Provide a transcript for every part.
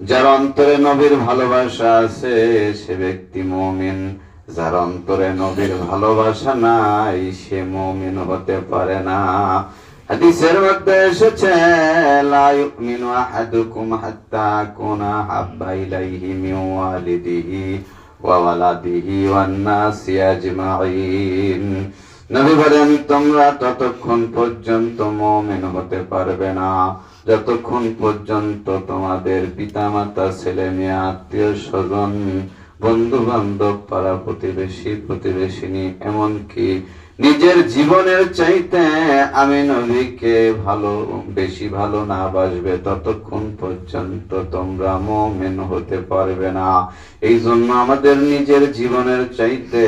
যার অন্তরে নবীর ভালোবাসা আছে সে ব্যক্তি মুমিন, যার অন্তরে নবীর ভালোবাসা নাই সে মুমিন হতে পারে না। হাদিসের মধ্যে এসেছে, লা ইউমিনু আহাদুকুম হাত্তা আকুনা হাব্বা ইলাইহি মিন ওয়ালিদিহি ওয়া ওয়ালাদিহি ওয়ান নাসি আজমাইন। নবী বলেন, তোমরা ততক্ষণ পর্যন্ত মুমিন হতে পারবে না যতক্ষণ পর্যন্ত তোমাদের পিতামাতা, ছেলে মেয়ে, আত্মীয় স্বজন, বন্ধু বান্ধব, পাড়া প্রতিবেশী, প্রতিবেশিনী, এমনকি নিজের জীবনের চাইতে আমি নবীকে বেশি ভালো না বাসবে ততক্ষণ পর্যন্ত তোমরা মুমিন হতে পারবে না। এই জন্য আমাদের নিজের জীবনের চাইতে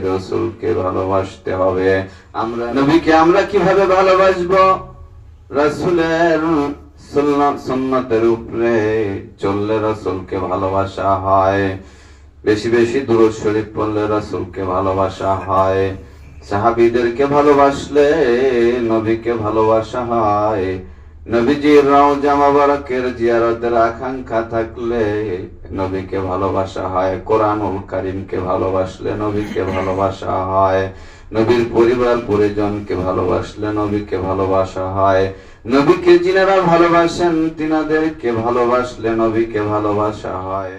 রাসূলকে ভালোবাসতে হবে। আমরা নবীকে আমরা কিভাবে ভালোবাসবো? রাসূলের সুন্নতের উপরে চললে রাসূলকে ভালোবাসা হয়, বেশি বেশি দুরূদ শরীফ পড়লে রাসূলকে ভালোবাসা হয়, সাহাবীদেরকে ভালোবাসলে নবীকে ভালোবাসা হয়, নবীজির রওজা মোবারকের জিয়ারতের আকাঙ্ক্ষা থাকলে নবীকে ভালোবাসা হয়, কোরআনুল কারীমকে ভালোবাসলে নবীকে ভালোবাসা হয়, নবীর পরিবার পরিজনকে ভালোবাসলে নবীকে ভালোবাসা হয়, নবীকে যিনারা ভালোবাসেন তিনাদেরকে ভালোবাসলে নবীকে ভালোবাসা হয়।